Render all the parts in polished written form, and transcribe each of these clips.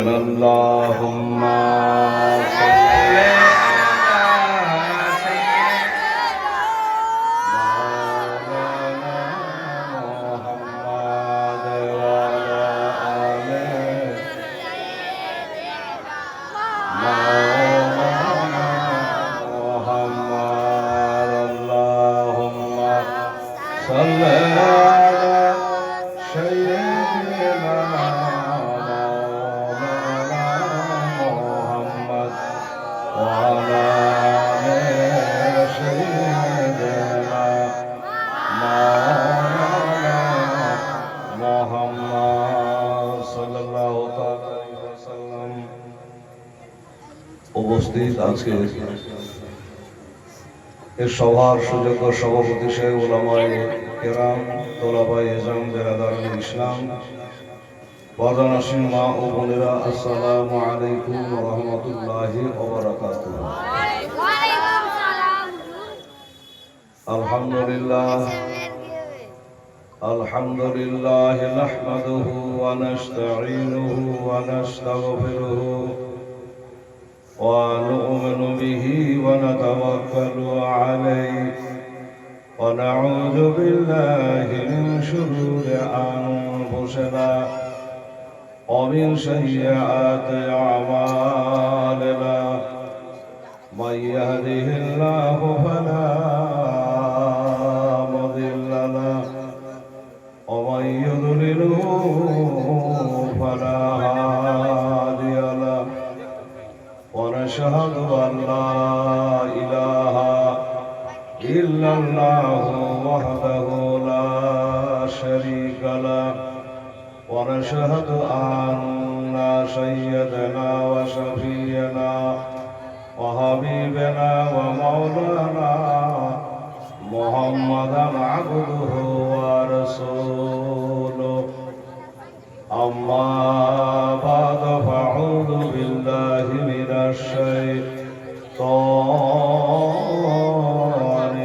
اللهم صل على سيدنا محمد وعلى آل مولانا محمد اللهم صل على سيدنا وعلى آل سيدنا مولانا محمد সাল্লাল্লাহু তাআলা আলাইহি ওয়াসাল্লাম। উপস্থিত আজকে এই সভার সুযোগ্য সভাপতি শেখ উলামায়ে কেরাম, তোলাবায়ে ইজম, বেরাদারান ইসলাম, পর্দানশীন মা ও বোনেরা, আসসালামু আলাইকুম ওয়া রাহমাতুল্লাহি ওয়া বারাকাতুহু। আলহামদুলিল্লাহ আলহামদুলিল্লাহ নাহমাদুহু ওয়া নাস্তাঈনুহু ওয়া নাস্তাগফিরুহু ওয়া নু'মিনু বিহি ওয়া নাতাওয়াক্কালু আলাইহি ওয়া নাউযু বিল্লাহি মিন শুরুরি আনফুসিনা ومن سيئات أعمالنا من يهده الله فلا مضل له ومن يضلله فلا هادي له ونشهد أن لا إله إلا الله وحده لا شريك له ونشهد أن سيدنا وشفينا وحبيبنا ومولانا محمدا عبده ورسوله. أما بعد فأعوذ بالله من الشيطان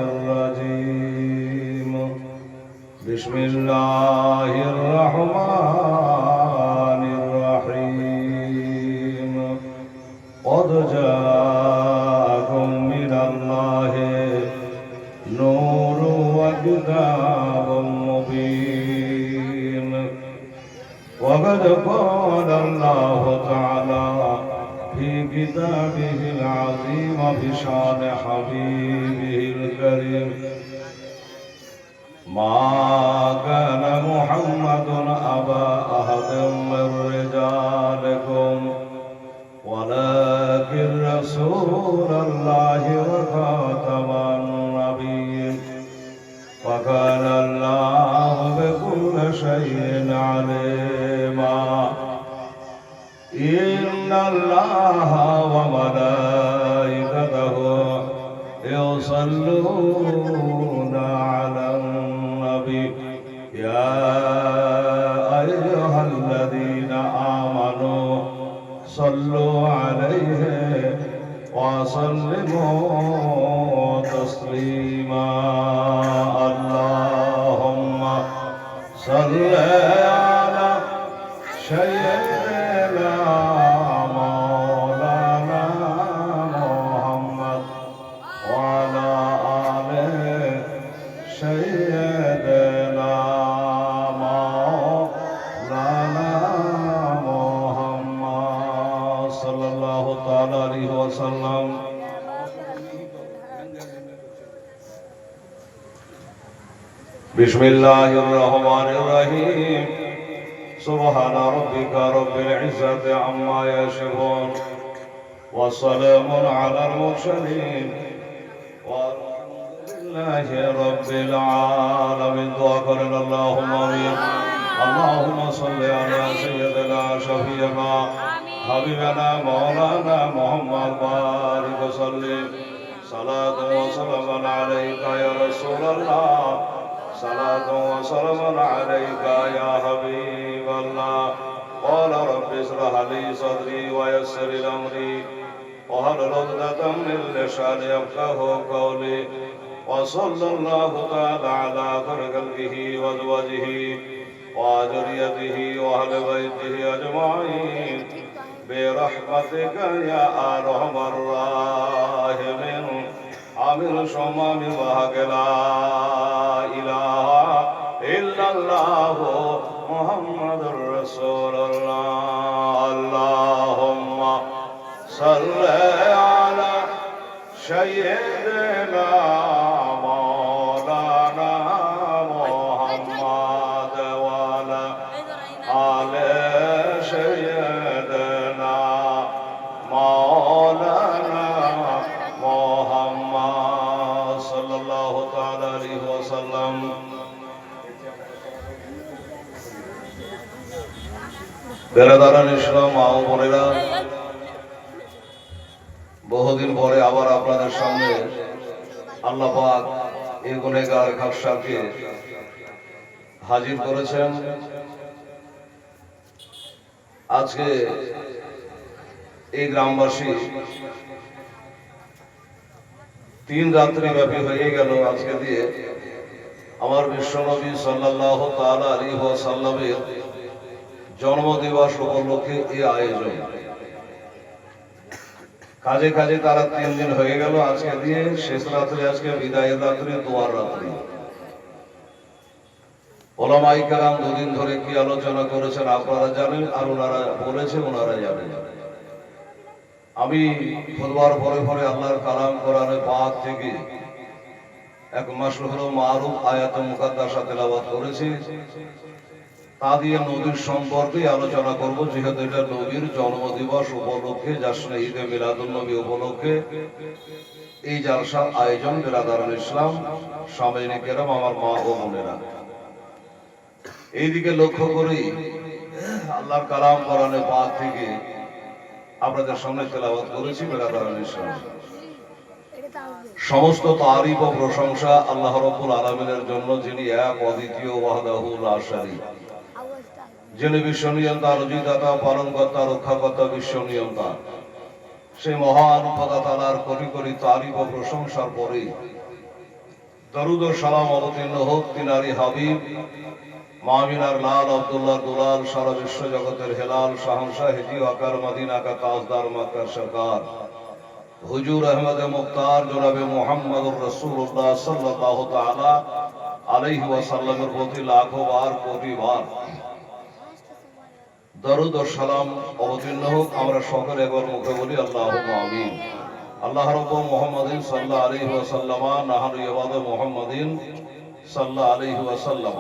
الرجيم. بسم الله الرحمن الرحيم. قد جاءكم من الله نور وكتاب مبين. وقد قال الله تعالى في كتابه العظيم بشان حبيبه الكريم: ما كان محمد أبا أحد من رجالكم ولكن رسول الله وخاتم النبيين وكان الله بكل شيء عليما. إن الله وملائكته يصلون على النبي يا أيها الذين آمنوا صلوا عليه وسلموا تسليما. اللهم صل على سيدنا مولانا محمد وعلى آل سيدنا مولانا محمد صلى الله تعالى عليه وسلم. بسم الله الرحمن الرحيم. سبحان ربك رب العزة عما يصفون وسلام على المرسلين والحمد لله رب العالمين. دعا করেন اللهم آمين. اللهم صل على سيدنا شفيعنا حبيبنا مولانا محمد بارك وسلم. صلاة وسلام عليك يا رسول الله. صلاة وسلام عليك يا حبيب الله. قال رب اشرح لي صدري ويسر لي أمري واحلل عقدة من لساني يفقهوا قولي. وصلى الله تعالى على خير خلقه وأزواجه وذريته وأهل بيته أجمعين برحمتك يا أرحم الراحمين آمين ثم آمين وحق لا إله إلا الله محمد رسول الله اللهم صل على سيدنا مولانا محمد وعلى آل سيدنا مولانا محمد صلى الله تعالى عليه وسلم বেরাদারান ইসলাম মা ও বোনেরা, বহুদিন পরে আবার আপনাদের সামনে আল্লাহ পাক এই গুনেগার খাকসাকে হাজির করেছেন। আজকে এই গ্রামবাসী 3 রাত্রি ব্যাপী হয়ে গেল আজকে দিয়ে আমার বিশ্বনবী সাল্লাল্লাহু তাআলা আলাইহি ওয়াসাল্লামের জন্মদিবস উপলক্ষে এই আয়োজন। কাজে কাজে তারা 3 দিন হয়ে গেল আজকে দিয়ে, শেষ রাত্রে আজকে বিদায়ের রাত্রি, দোয়ার রাত্রি। ওলামায়ে কেরাম 2 দিন ধরে কি আলোচনা করেছেন আপনারা জানেন, আর ওনারা বলেছে ওনারা জানেন। আমি খুতবার পরে পরে আল্লাহর কালাম কোরআনে পাক থেকে এক মাশহুর মারুফ আয়াত মুকাদ্দাসা তেলাওয়াত করেছি। তা দিয়ে নবীর সম্পর্কে আলোচনা করব, যেহেতু এটা নবীর জন্মদিবস উপলক্ষে, জাশনে ঈদে মিলাদুন নবী উপলক্ষে এই জালসার আয়োজন। বেরাদারান ইসলাম, সামনে কেরাম, আমার মা ও বোনেরা, এইদিকে লক্ষ্য করি আল্লাহর কালাম কোরআনে পাক থেকে আপনাদের সামনে তেলাওয়াত করেছি। বেরাদারান ইসলাম, সমস্ত তারিফ ও প্রশংসা আল্লাহ রাব্বুল আলামিনের জন্য, যিনি এক অদ্বিতীয়, ওয়াহদাহু লা শারীক, যিনি বিশ্ব নিয়ন্তা, রুজিদাতা, পালনকর্তা, রক্ষাকর্তা, বিশ্ব নিয়ন্তা। সেই মহান খোদা তাআলার কোটি কোটি তারিফ ও প্রশংসার পরে দরুদ ও সালাম অবতীর্ণ হোক তিনারি হাবিব মামিনার লাল আব্দুল্লাহ দুলাল, সারা বিশ্ব জগতের হেলাল, শাহনশাহ হেজি আকার মদিনা কা তাজদার মাক্কার সরকার হুজুর আহমদে মুখতার জনাবে মুহাম্মদুর রাসূলুল্লাহ সাল্লাল্লাহু তাআলা আলাইহি ওয়াসাল্লামের প্রতি লাখো বার কোটি বার দরুদ ও সালাম অবতীর্ণ হোক। আমরা সকলে একবার মুখে বলি আল্লাহুম্মা আমিন। আল্লাহ রাব্বুল মুহাম্মাদিন সাল্লাল্লাহু আলাইহি ওয়াসাল্লাম নাহনু ইবাদু মুহাম্মাদিন সাল্লাল্লাহু আলাইহি ওয়াসাল্লাম।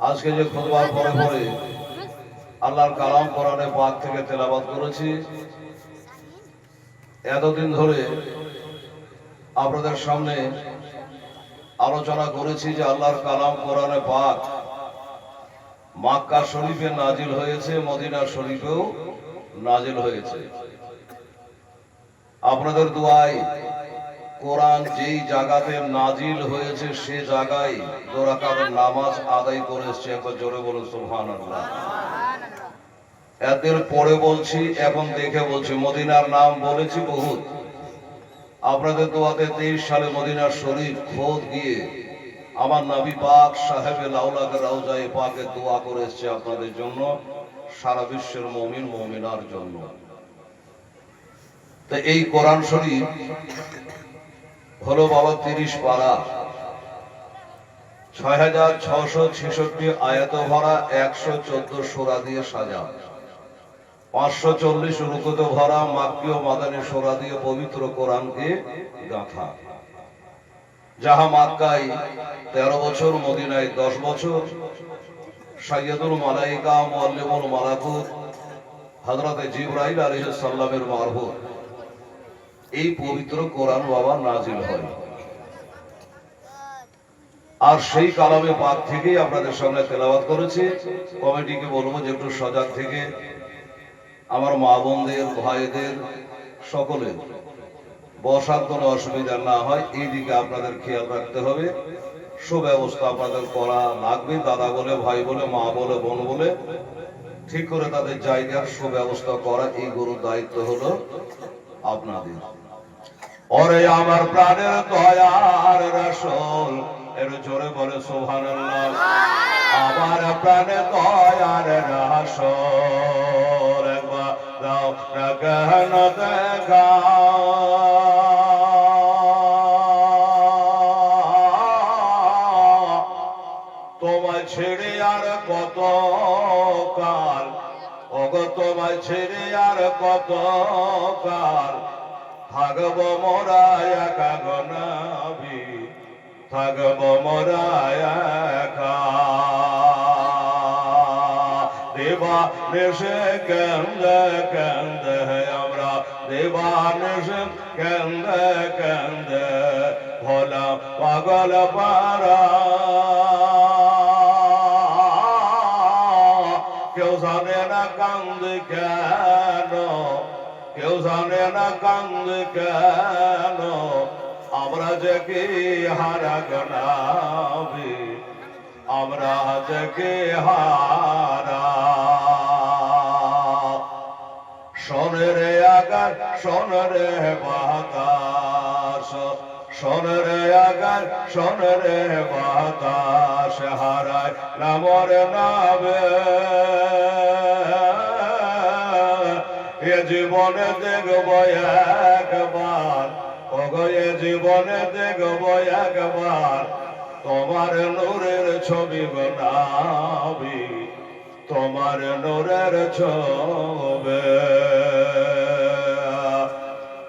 আজকে যে খুতবার পরে পরে আল্লাহর কালাম কোরআনে পাক থেকে তেলাওয়াত করেছি, এতদিন ধরে আপনাদের সামনে আলোচনা করেছি যে আল্লাহর কালাম কোরআনে পাক মক্কা শরীফে নাজিল হয়েছে, মদিনা শরীফেও নাজিল হয়েছে। আপনাদের দোয়ায় কোরআন যেই জায়গাতে নাজিল হয়েছে সে জায়গায় 2 রাকাত নামাজ আদায় করেছে। একবার জোরে বলুন সুবহানাল্লাহ। এদের পরে বলছি, এখন দেখে বলছি, মদিনার নাম বলেছি বহুত। আপনাদের দোয়াতে 23 সালে মদিনার শরীফ খোদ গিয়ে আমার নবী পাক সাহেবে লাউলাকে রওজায়ে পাকে দোয়া করেছে আপনাদের জন্য, সারা বিশ্বের মুমিন মুমিনার জন্য। তো এই কোরআন শরীফ হলো বাবা 30 পারা, 6666 আয়াত ভরা, 114 সূরা দিয়ে সাজা, 540 রুকুতে ভরা, মাক্কি ও মাদানী সূরা দিয়ে পবিত্র কোরআনকে গাঁথা। যাহা মক্কায় 13 বছর, মদিনায় 10 বছর, সাইয়্যিদুল মালায়েকা মুআল্লিমুল মালাকুত হযরতে জিবরাইল আলাইহিস সালামের মারফত এই পবিত্র কোরআন বাবা নাজিল হয়। আর সেই কালামে পাক থেকেই আপনাদের সামনে তেলাওয়াত করেছি। কমিটিকে বলবো যে একটু সজাগ থেকে আমার মা বোনদের, ভাইদের সকলের বসার কোনো অসুবিধা না হয় এই দিকে আপনাদের খেয়াল রাখতে হবে। সুব্যবস্থা আপনাদের করা লাগবে। দাদা বলে, ভাই বলে, মা বলে, বোন বলে ঠিক করে তাদের জায়গার সুব্যবস্থা করা এই গুরুর দায়িত্ব হলো আপনাদের। ওরে আমার প্রাণের দয়ার রাসূল, এর জোরে বলে সুবহানাল্লাহ। আমার প্রাণের দয়ার রাসূল, একবার দাও না কেন দেখা তোমায় ছেড়ে আর কত কাল ওগো তোমায় ছেড়ে আর কত কাল থাকব মোরা একা গো নবী থাকব মোরা একা দেবা নেশে কান্দে কান্দে আমরা দেবা নেশে কান্দে কান্দে ভোলা পাগল পারা কেউ জানে না কান্দে কেন কেউ জানে না কান্দে কেন আমরা যে কি হারা গনাবি আমরা যে কি হারা সোনরে আকাশ সোনরে বাতাস সোনরে আকাশ সোনরে বাতাস হারায় নামর নাবে এ জীবনে দেখব একবার ওগো এ জীবনে দেখব একবার তোমার নূরের ছবি বানাবি তোমার নূরের ছবি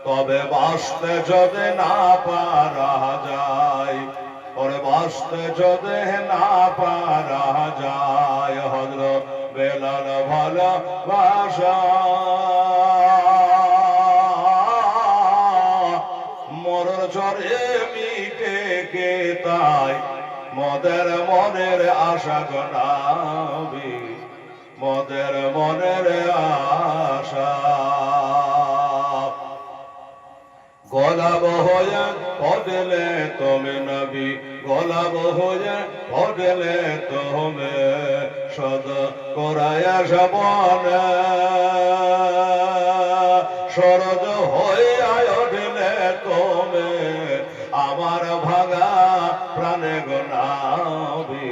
তবে বাসতে যদি না পারা যায় ওরে বাসতে যদি না পারা যায় হযরত বেলাল ভালোবাসা মরণ চরে মিটে কে তাই মদের মনের আশা গনাবি মদের মনের আশা গোলাপ হয়ে পড়লে তুমি নবী গোলাপ হয়ে পড়লে তুমি সদ করায় সবনে সরজ হয়ে উঠলে তুমি আমার ভাঙা প্রাণে গনাবি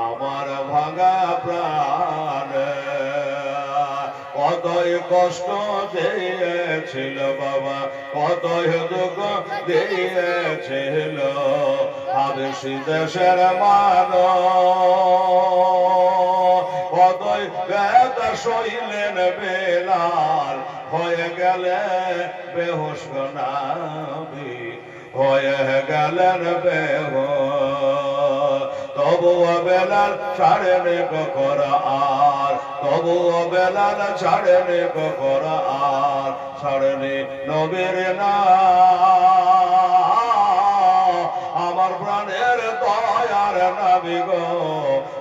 আমার ভাঙা প্রাণে কতই কষ্ট দিয়েছিল বাবা কতই দুঃখ দিয়েছিল হাবশী দেশের মানুষ কতই ব্যথা সইলেন বেলাল হয়ে গেলে বেহুশ গনাবি হয়ে গেলেন বেহুশ তবুও বেলাল ছাড়েনি কোরআন তবুও বেলাল ছাড়েনি কোরআন ছাড়েনি নবীর নাম আমার প্রাণের দয়ার নবী গো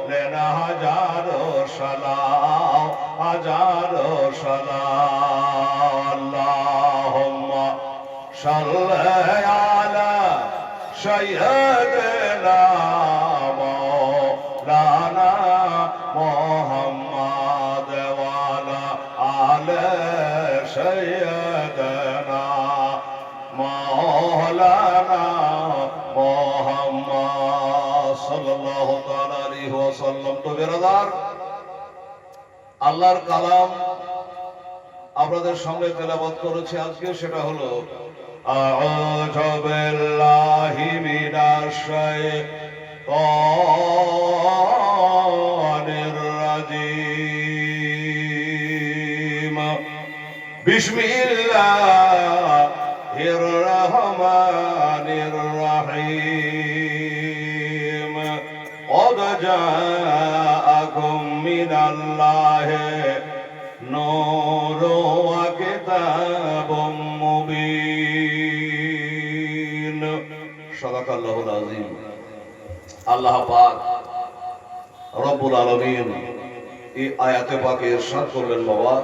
লেনা হাজারো সালাম হাজারো সালাম আল্লাহুম্মা সাল্লি আলা সাইয়্যিদিনা মাওলানা মুহাম্মদ ওয়া আলা আলি সাইয়্যিদিনা মাওলানা মুহাম্মদ সাল্লাল্লাহু তাআলা আলাইহি ওয়াসাল্লাম। তো বেরাদার আল্লাহর কালাম আপনাদের সামনে তেলাওয়াত করেছি আজকে সেটা হলো আউযু বিল্লাহি মিনাশ শাইতানির রাজিম বিসমিল্লাহির রহমানির রহিম قد جاءكم من الله نور وكتاب مبين صدق الله العظيم। আল্লাহ পাক রব্বুল আলামিন এই আয়াতে পাকে ইরশাদ করলেন বাবা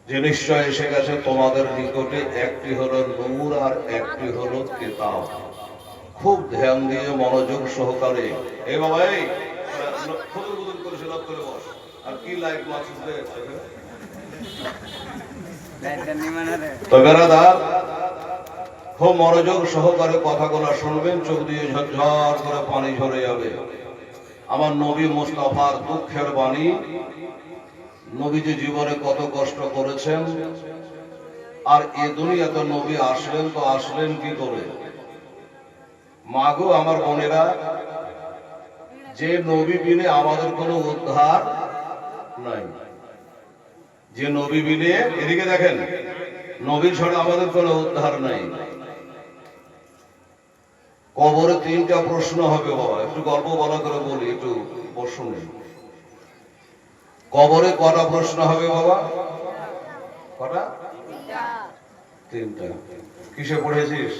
যে নিশ্চয় এসে গেছে তোমাদের নিকটে একটি হলো নূর আর একটি হলো কিতাব। খুব ধ্যান দিয়ে মনোযোগ সহকারে এই বাবা এই খুদুর খুদুর করে সেলাপ করে বস আর কি লাইট মারছিস রে তো বেরাদার খুব মনোযোগ সহকারে কথাগুলো শুনবেন চোখ দিয়ে ঝরঝর করে পানি ঝরে যাবে। আমার নবী মুস্তাফার দুঃখের বাণী নবীজি জীবনে কত কষ্ট করেছেন, আর এ দুনিয়াতে নবী আসলেন তো আসলেন কি করে। মাগো আমার বোনেরা, যে নবী বিনে আমাদের কোনো উদ্ধার নাই, যে নবী বিনে, এদিকে দেখেন, নবী ছাড়া আমাদের কোনো উদ্ধার নাই। কবরে তিনটা প্রশ্ন হবে বাবা, একটু গল্প বলা করে বলি, একটু শুনে। কবরে কটা প্রশ্ন হবে বাবা? কটা? তিনটা। কিসে পড়েছিস?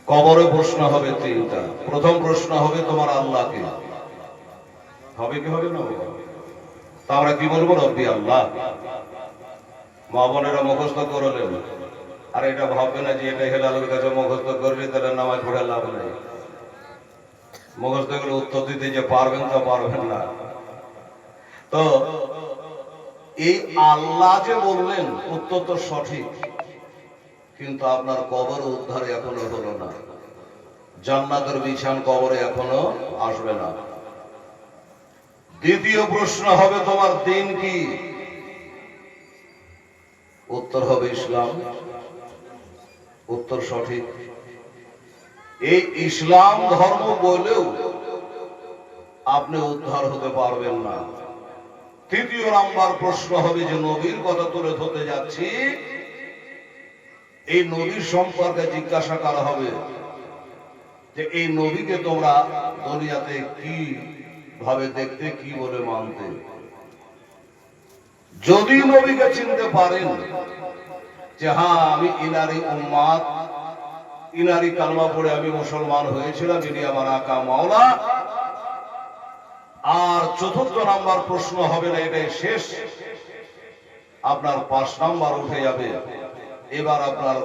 কবরে প্রশ্ন হবে তিনটা। প্রথম প্রশ্ন হবে তোমার আল্লাহকে, হবে কি হবে না? তা আমরা কি বলবো? রব্বি আল্লাহ। মা বোনেরা মুখস্থ করলেন, আর এটা ভাববে না যে এটা হেলালের কাছে মুখস্থ করলে তাহলে নামাজ পড়ে লাভ নেই। মুখস্থ করে উত্তর দিতে যে পারবেন তা পারবেন না। তো এই আল্লাহ যে বললেন, উত্তর তো সঠিক, কিন্তু আপনার কবর উদ্ধারে এখনো হলো না। জান্নাতের বিছান কবরে এখনো আসবে না। দ্বিতীয় প্রশ্ন হবে তোমার দিন কি? উত্তর হবে ইসলাম। উত্তর সঠিক। এই ইসলাম ধর্ম বলেও আপনি উদ্ধার হতে পারবেন না। তৃতীয় নাম্বার প্রশ্ন হবে যে নবীর কথা তুলে ধরতে যাচ্ছি, এই নবীর সম্পর্কে জিজ্ঞাসা করা হবে যে এই নবীকে তোমরা দুনিয়াতে কি ভাবে দেখতে, কি বলে মানতে। যদি নবীকে চিনতে পারেন যে হ্যাঁ আমি ইনারি উম্মাত, ইনারি কালমা পড়ে আমি মুসলমান হয়েছিলাম, ইনি আমার আকা মাওলা। আর চতুর্থ নাম্বার প্রশ্ন হবে না, এটাই শেষ। আপনার 5 নাম্বার উঠে যাবে, এবার আপনার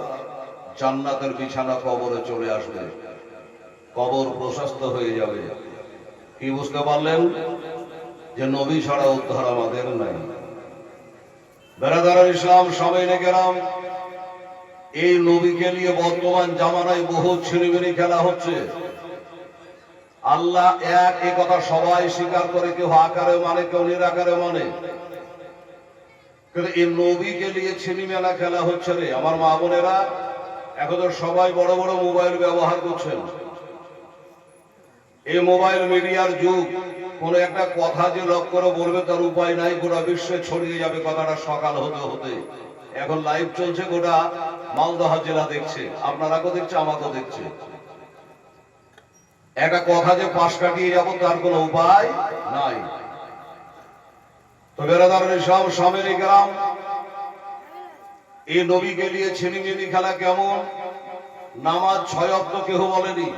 জান্নাতের বিছানা কবরে চলে আসবে, কবর প্রশস্ত হয়ে যাবে। কি বুঝতে পারলেন? যে নবী ছাড়া উদ্ধার আমাদের নাই। বেরাদার ইসলাম সামনে গেলাম, এই নবীকে নিয়ে বর্তমান জামানায় বহু ছিনিমিনি খেলা হচ্ছে। আল্লাহ এক, এ কথা সবাই স্বীকার করে, কেউ আকারে মানে, কেউ নিরাকারে মানে, কিন্তু এই নবীকে নিয়ে ছিনিমেলা খেলা হচ্ছে রে। আমার মা বোনেরা, এখন তো সবাই বড় বড় মোবাইল ব্যবহার করছেন। এই মোবাইল মিডিয়ার যুগ, কোন একটা কথা যে লক্ষ্য করে বলবে তার উপায় নাই, গোটা বিশ্বে ছড়িয়ে যাবে কথাটা সকাল হতে হতে। এখন লাইভ চলছে, গোটা মালদহ জেলা দেখছে, আপনারাও দেখছে, আমাকেও দেখছে। একটা কথা যে পাশ কাটিয়ে যাবো তার কোনো উপায় নাই। তো বেরাদার সব সামনে গেলাম, এই নবীকে নিয়ে ছিনিমিনি খেলা কেমন। নামাজ 6 ওয়াক্ত কেউ বলেনি,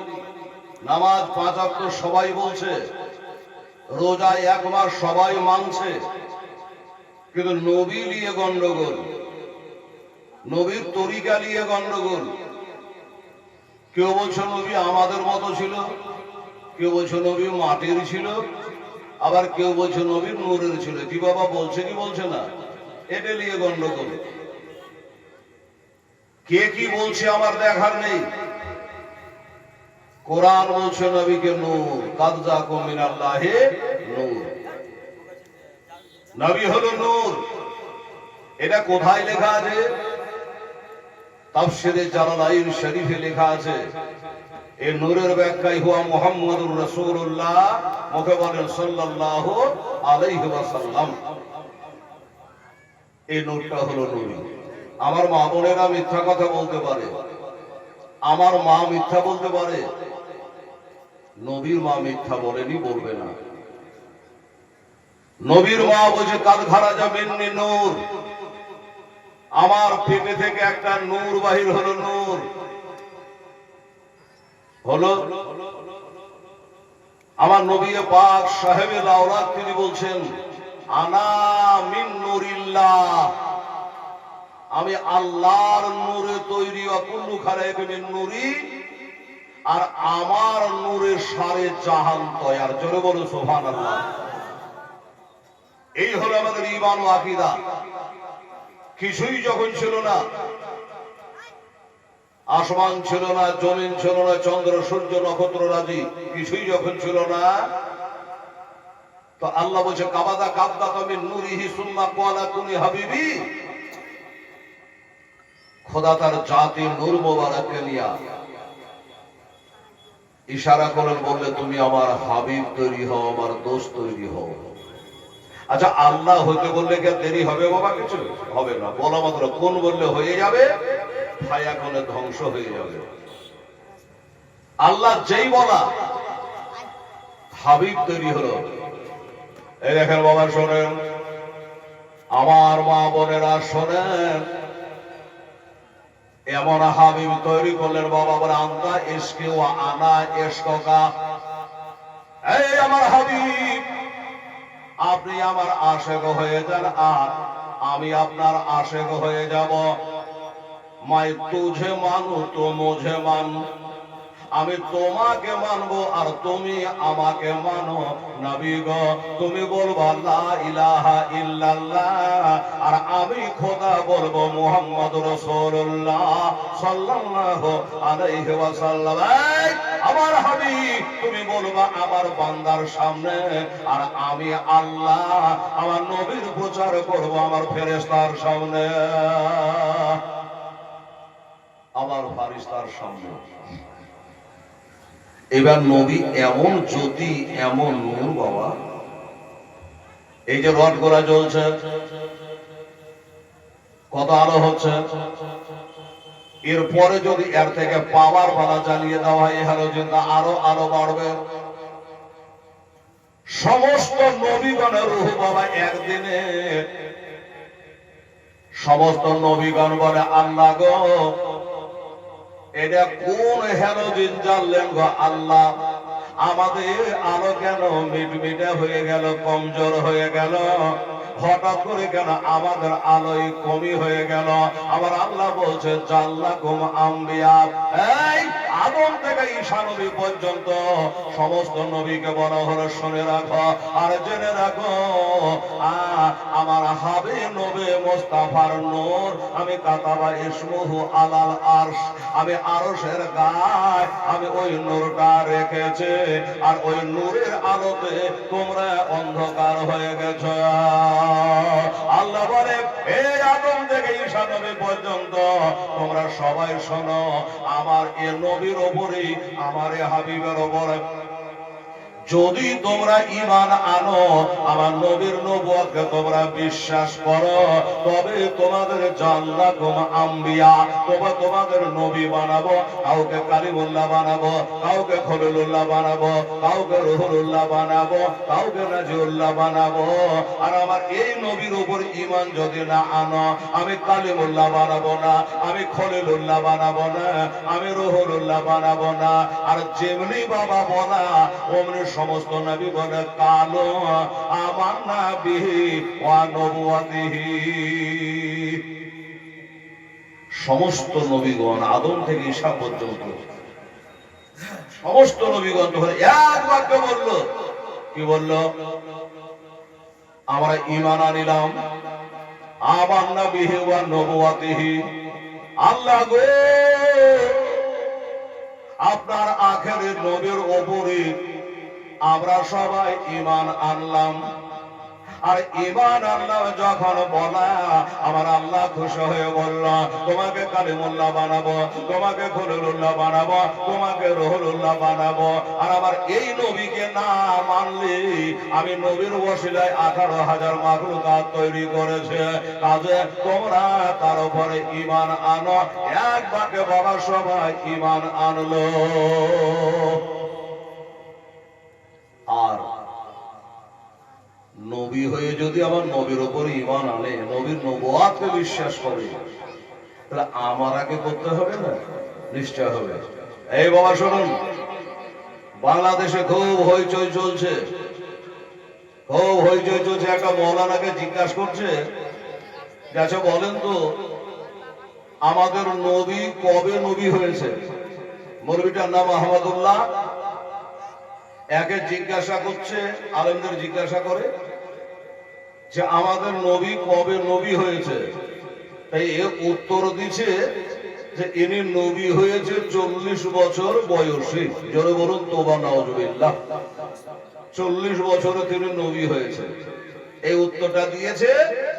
নামাজ 5 ওয়াক্ত সবাই বলছে, রোজা 1 মাস সবাই মানছে, কিন্তু নবী নিয়ে গন্ডগোল, নবীর তরিকা নিয়ে গন্ডগোল। কেউ বলছে নবী আমাদের মতো ছিল, কেউ বলছে নবী মাটির ছিল, আবার কেউ বলছে নবীর নূরের ছিল। কি বাবা বলছে কি বলছে না, এটা নিয়ে গন্ডগোল। কে কি বলছে আমার দেখার নেই। কোরআন বলছে নবীকে নূর, কাদ জাকুম মিনাল্লাহি নূর, নবী হলো নূর। এটা কোথায় লেখা আছে? তাফসীরে জালালাইন শরীফে লেখা আছে। এই নূরের ব্যাখ্যাই হুয়া মুহাম্মাদুর রাসূলুল্লাহ, মুখে বলেন সাল্লাল্লাহু আলাইহি ওয়াসাল্লাম। এই নূরটা হলো নবী। আমার মা বোনেরা মিথ্যা কথা বলতে পারে, আমার মা মিথ্যা বলতে পারে, নবীর মা মিথ্যা বলেনি, বলবে না। নবীর মা বলছে কাদ খারাজা মিন্নি নূর, আমার পেটে থেকে একটা নূর বাহির হলো, নূর হলো। আমার নবী পাক সাহেবে দাওলাত তিনি বলছেন আনা মিন নূরিল্লাহ, আমি আল্লাহর নূরে তৈরি, অকুল্লু খালাইক মিন নূরি, আর আমার নূরে সারে জাহান তৈয়ার। জোরে বলো সুবহানাল্লাহ। এই হলো আমাদের ঈমান ও আকীদা। কিছুই যখন ছিল না, আসমান ছিল না, জমিন ছিল না, চন্দ্র সূর্য নক্ষত্র রাজি কিছুই যখন ছিল না, তো আল্লাহ বলছে কাবাদা কাবদা তুমি নূরিহি সুম্মা ক্বালা কুনি হাবিবি। খোদা তার জাতি নূর মোবারককে নিয়া ইশারা করে বললে তুমি আমার হাবিব তৈরি হও, আমার দোস্ত তৈরি হও। আচ্ছা আল্লাহ হইতে বললে কি দেরি হবে বাবা? কিছু হবে না, বলা মাত্র কোন বললে হয়ে যাবে, ছায়া কোনে ধ্বংস হয়ে যাবে। আল্লাহ যেই বলা হাবিব তৈরি হলো। এই দেখেন বাবা শোনেন, আমার মা বোনেরা শোনেন, এমন হাবিব তৈরি করলেন বাবা বলে আন্তা ইশকে ওয়া আনা ইশকা। এই আমার হাবিব, আপনি আমার আশেক হয়ে যান আর আমি আপনার আশেক হয়ে যাব। মাই তুঝে মানু তো মুঝে মান, আমি তোমাকে মানবো আর তুমি আমাকে মানো। নবী গো তুমি বলবা লা ইলাহা ইল্লাল্লাহ আর আমি খোদা বলবো মুহাম্মদুর রাসূলুল্লাহ সাল্লাল্লাহু আলাইহি ওয়াসাল্লাম। আমার হাবিব তুমি বলবা আমার বান্দার সামনে, আর আমি আল্লাহ আমার নবীর প্রচার করব আমার ফেরেশতার সামনে, আমার ফারিস্তার সামনে। এবার নবী এমন জ্যোতি, এমন নূর বাবা। এই যে রড গোলা জ্বলছে, কত আলো হচ্ছে, এরপরে যদি এর থেকে পাওয়ার বালা জ্বালিয়ে দেওয়া হয় হ্যালোজেনটা আরো আলো বাড়বে। সমস্ত নবীগণের রূহ বাবা একদিনে সমস্ত নবীগণ বলে আল্লাহ গো এটা কোন হ্যালোজিন জ্বাললেন গো আল্লাহ, আমাদের আলো কেন মিটমিটে হয়ে গেল, কমজোর হয়ে গেল, হঠাৎ করে কেন আমাদের আলোয় কমি হয়ে গেল। আমার আল্লাহ বলছে জাল্লাকুম আম্বিয়া, এই আদম থেকে ঈসা নবী পর্যন্ত সমস্ত নবীকে বলা হলো শুনে রাখো আর জেনে রাখো, আমার হাবিব নবী মুস্তাফার নূর আমি কাতাবা ইসমুহু আলাল আরশ, আমি আরশের গায় আমি ওই নূরটা রেখেছি, আর ওই নূরের আলোতে তোমরা অন্ধকার হয়ে গেছো। আল্লাহ বলে এই আদম থেকে ঈসা নবী পর্যন্ত তোমরা সবাই শোনো, আমার এ নবীর ওপরই আমার এ হাবিবের ওপরে যদি তোমরা ঈমান আনো, আমার নবীর নবুয়তকে তোমরা বিশ্বাস করো, তবে তোমাদের জাল্লাকুম আম্বিয়া, তবে তোমাদের নবী বানাবো, কাউকে কালিমুল্লাহ বানাবো, কাউকে খলিলুল্লাহ বানাবো, কাউকে রুহুল্লাহ বানাবো, কাউকে নাজিউল্লাহ বানাবো। আর আমার এই নবীর উপর ঈমান যদি না আনো, আমি কালিমুল্লাহ বানাবো না, আমি খলিলুল্লাহ বানাবো না, আমি রুহুল্লাহ বানাবো না। আর যেমনি বাবা বলা অমনি সমস্ত নবী বলে কালো আমান্না বিহি ওয়া নবুওয়াতিহি। সমস্ত নবীগণ আদম থেকে ঈসা পর্যন্ত সমস্ত নবীগণ তখন এক বাক্য বলল, কি বলল? আমরা ঈমান আনিলাম আমান্না বিহি ওয়া নবুওয়াতিহি। আল্লাহ গো আপনার আখেরের নবীর উপরে আমরা সবাই ঈমান আনলাম। আর ঈমান আনলাম যখন বলা, আমার আল্লাহ খুশি হয়ে বলল তোমাকে কালিমুল্লাহ বানাবো, তোমাকে খলিলুল্লাহ বানাবো, তোমাকে রুহুল্লাহ বানাবো। আর আমার এই নবীকে না মানলে আমি নবীর ওসিলায় 18,000 মাখলুকাত তৈরি করেছে, কাজে তোমরা তার উপরে ঈমান আনো। এক বাক্যে বাবা সবাই ঈমান আনলো। আর নবী হয়ে যদি আমার নবীর উপর ঈমান আনে, নবীর নবুয়তকে বিশ্বাস করে, তাহলে আমার আগে করতে হবে না? নিশ্চয় হবে। এই বাবা শুনুন, বাংলাদেশে খুব হইচই চলছে, খুব হইচই চলছে। একটা মৌলানাকে জিজ্ঞাসা করছে, আচ্ছা বলেন তো আমাদের নবী কবে নবী হয়েছে? মৌলবীটার নাম আহমদুল্লাহ। একে জিজ্ঞাসা করছে, আলেমদের জিজ্ঞাসা করে যে আমাদের নবী কবে নবী হয়েছে? তাই এ উত্তর দিচ্ছে যে ইনি নবী হয়েছে 40 বছর বয়সে। জোরে বলুন তোবা নাউজুবিল্লাহ। 40 বছরে তিনি নবী হয়েছে। এই উত্তরটা দিয়েছে,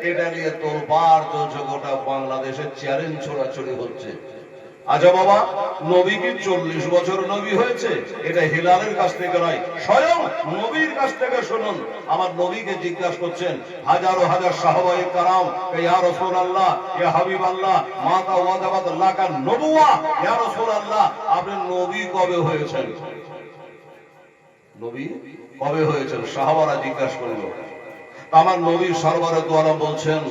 এটা নিয়ে তোলপাড় চলছে গোটা বাংলাদেশের চ্যালেঞ্জ ছোড়াছড়ি হচ্ছে। আচ্ছা বাবা, নবী কি 40 বছর নবী হয়েছে? এটা হিলালের কাছ থেকে নয়, স্বয়ং নবীর কাছ থেকে শুনুন। আমার নবীকে জিজ্ঞাসা করছেন হাজারো হাজার সাহাবায়ে কারাম, ইয়া রাসূলুল্লাহ, ইয়া হাবিবাল্লাহ, মাতা ওয়াজাবাত লাকা নবুওয়া, ইয়া রাসূলুল্লাহ, আপনি নবী কবে হয়েছেন? নবী কবে হয়েছেন? সাহাবারা জিজ্ঞাসা করলো। আমার নবী সরওয়ারে দু আলম বলছেন,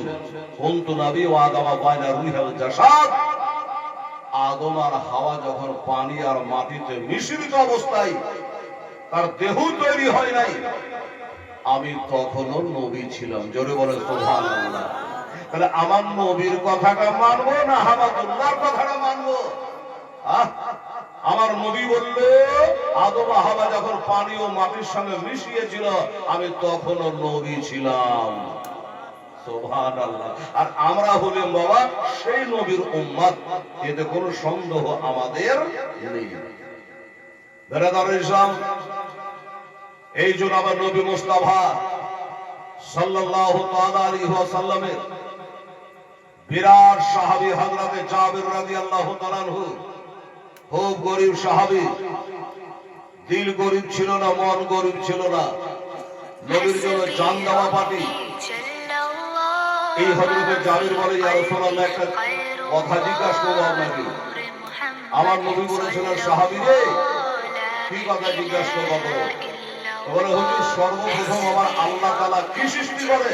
কুনতু নবী ওয়া আদামা বাইনা রুহিল জাসাদ, আদম আর হাওয়া যখন পানি আর মাটিতে মিশ্রিত অবস্থায় তার দেহ তৈরি হয় নাই, আমি তখনও নবী ছিলাম। জোরে বলে সুবহানাল্লাহ। তাহলে আমার নবীর কথাটা মানবো না হামাদুল্লাহর কথাটা মানবো? আমার নবী বলল আদম হাওয়া যখন পানি ও মাটির সঙ্গে মিশিয়েছিল, আমি তখনও নবী ছিলাম। সুবহানাল্লাহ। আর আমরা হলাম বাবা সেই নবীর উম্মত, এতে কোনো সন্দেহ আমাদের নেই। বেরাদার ইসলাম, এই জন্য আমার নবী মুস্তাফা সাল্লাল্লাহু তাআলা আলাইহি ওয়াসাল্লামের বিরাট সাহাবী হযরতে জাবির রাদিয়াল্লাহু তাআলা আনহু, খুব গরীব সাহাবী, দিল গরীব ছিল না, মন গরীব ছিল না, নবীর জন্য জান দেওয়া পার্টি। এই হযরতে জাবির বলে, ইয়া রাসূলুল্লাহ, একটা কথা জিজ্ঞাসা করব আপনাকে। আমার নবী বলেছিলেন, সাহাবী রে, কি কথা জিজ্ঞাসা করব? বলে, হুজুর, সর্বপ্রথম আমার আল্লাহ তাআলা কি সৃষ্টি করে?